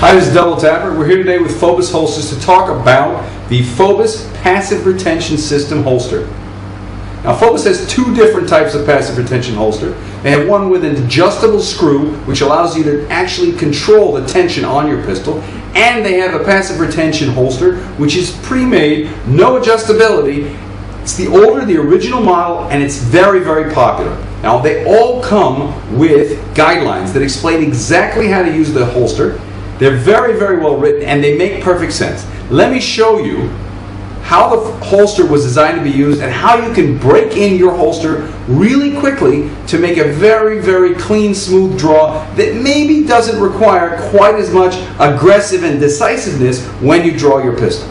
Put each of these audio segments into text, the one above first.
Hi, this is Double Tapper. We're here today with Fobus holsters to talk about the Fobus Passive Retention System holster. Now, Fobus has two different types of passive retention holster. They have one with an adjustable screw, which allows you to actually control the tension on your pistol, and they have a passive retention holster, which is pre-made, no adjustability. It's the older, the original model, and it's very, very popular. Now, they all come with guidelines that explain exactly how to use the holster. They're very, very well written, and they make perfect sense. Let me show you how the holster was designed to be used and how you can break in your holster really quickly to make a very, very clean, smooth draw that maybe doesn't require quite as much aggressive and decisiveness when you draw your pistol.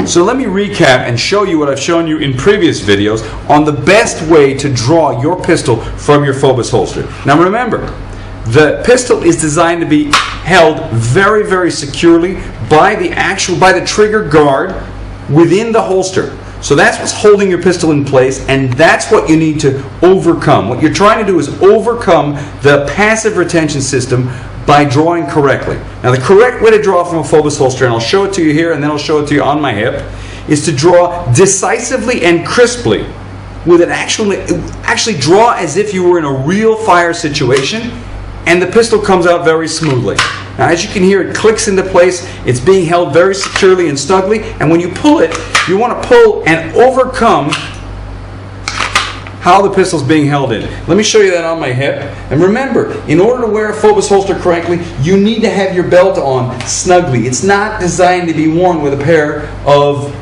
So let me recap and show you what I've shown you in previous videos on the best way to draw your pistol from your Fobus holster. Now remember, the pistol is designed to be held very, very securely by the trigger guard within the holster. So that's what's holding your pistol in place, and that's what you need to overcome. What you're trying to do is overcome the passive retention system by drawing correctly. Now, the correct way to draw from a Fobus holster, and I'll show it to you here and then I'll show it to you on my hip, is to draw decisively and crisply with an actually draw as if you were in a real fire situation, and the pistol comes out very smoothly. Now, as you can hear, it clicks into place. It's being held very securely and snugly, and when you pull it, you want to pull and overcome how the pistol's being held in. Let me show you that on my hip. And remember, in order to wear a Fobus holster correctly, you need to have your belt on snugly. It's not designed to be worn with a pair of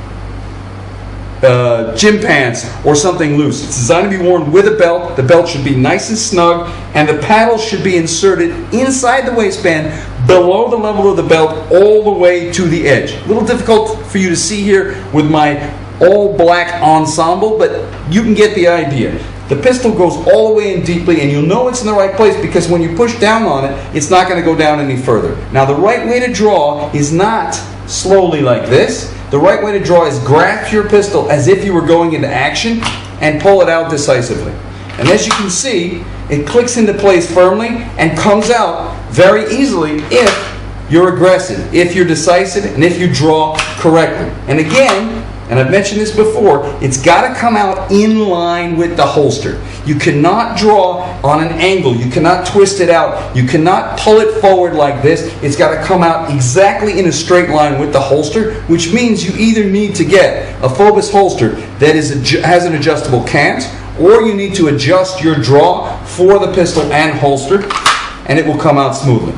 gym pants or something loose. It's designed to be worn with a belt. The belt should be nice and snug, and the paddle should be inserted inside the waistband below the level of the belt all the way to the edge. A little difficult for you to see here with my all black ensemble, but you can get the idea. The pistol goes all the way in deeply, and you'll know it's in the right place because when you push down on it, it's not going to go down any further. Now, the right way to draw is not slowly like this. The right way to draw is grasp your pistol as if you were going into action and pull it out decisively. And as you can see, it clicks into place firmly and comes out very easily if you're aggressive, if you're decisive, and if you draw correctly. And again, and I've mentioned this before, it's got to come out in line with the holster. You cannot draw on an angle. You cannot twist it out. You cannot pull it forward like this. It's got to come out exactly in a straight line with the holster, which means you either need to get a Fobus holster that has an adjustable cant, or you need to adjust your draw for the pistol and holster, and it will come out smoothly.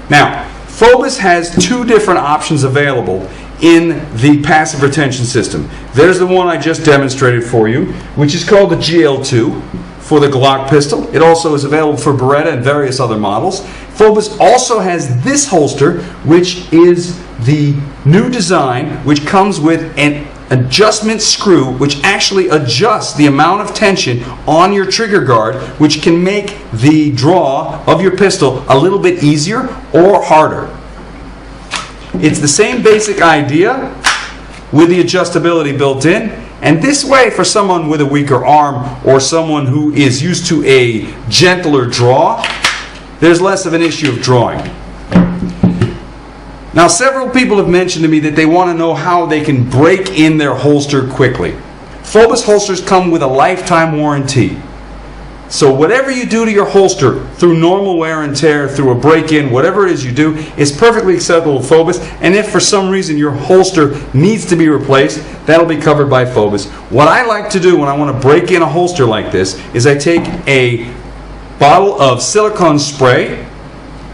Now, Fobus has two different options available in the passive retention system. There's the one I just demonstrated for you, which is called the GL2 for the Glock pistol. It also is available for Beretta and various other models. Fobus also has this holster, which is the new design, which comes with an adjustment screw which actually adjusts the amount of tension on your trigger guard, which can make the draw of your pistol a little bit easier or harder. It's the same basic idea with the adjustability built in, and this way, for someone with a weaker arm or someone who is used to a gentler draw, there's less of an issue of drawing. Now, several people have mentioned to me that they want to know how they can break in their holster quickly. Fobus holsters come with a lifetime warranty. So whatever you do to your holster through normal wear and tear, through a break-in, whatever it is you do, is perfectly acceptable with Fobus. And if for some reason your holster needs to be replaced, that'll be covered by Fobus. What I like to do when I want to break in a holster like this is I take a bottle of silicone spray,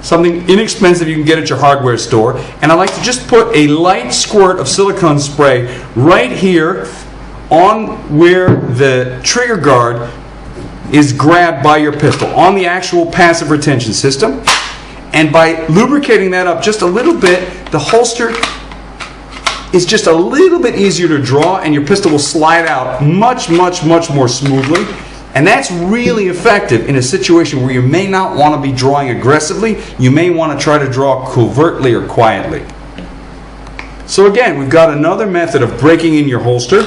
something inexpensive you can get at your hardware store, and I like to just put a light squirt of silicone spray right here on where the trigger guard is grabbed by your pistol, on the actual passive retention system. And by lubricating that up just a little bit, the holster is just a little bit easier to draw, and your pistol will slide out much, much, much more smoothly. And that's really effective in a situation where you may not want to be drawing aggressively. You may want to try to draw covertly or quietly. So again, we've got another method of breaking in your holster.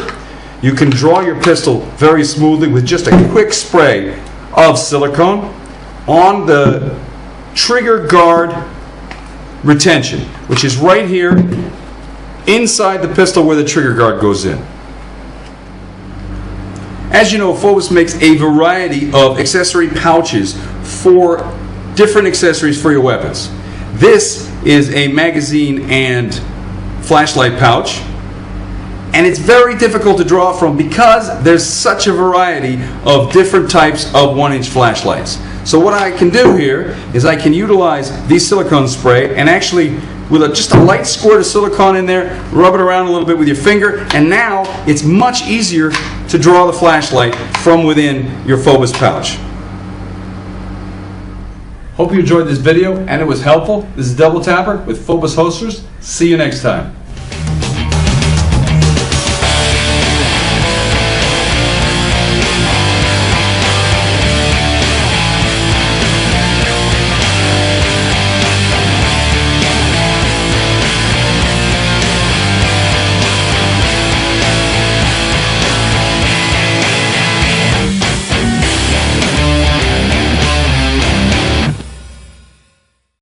You can draw your pistol very smoothly with just a quick spray of silicone on the trigger guard retention, which is right here inside the pistol where the trigger guard goes in. As you know, Fobus makes a variety of accessory pouches for different accessories for your weapons. This is a magazine and flashlight pouch, and it's very difficult to draw from because there's such a variety of different types of 1-inch flashlights. So what I can do here is I can utilize the silicone spray and actually with just a light squirt of silicone in there, rub it around a little bit with your finger, and now it's much easier to draw the flashlight from within your Fobus pouch. Hope you enjoyed this video and it was helpful. This is Double Tapper with Fobus Holsters. See you next time.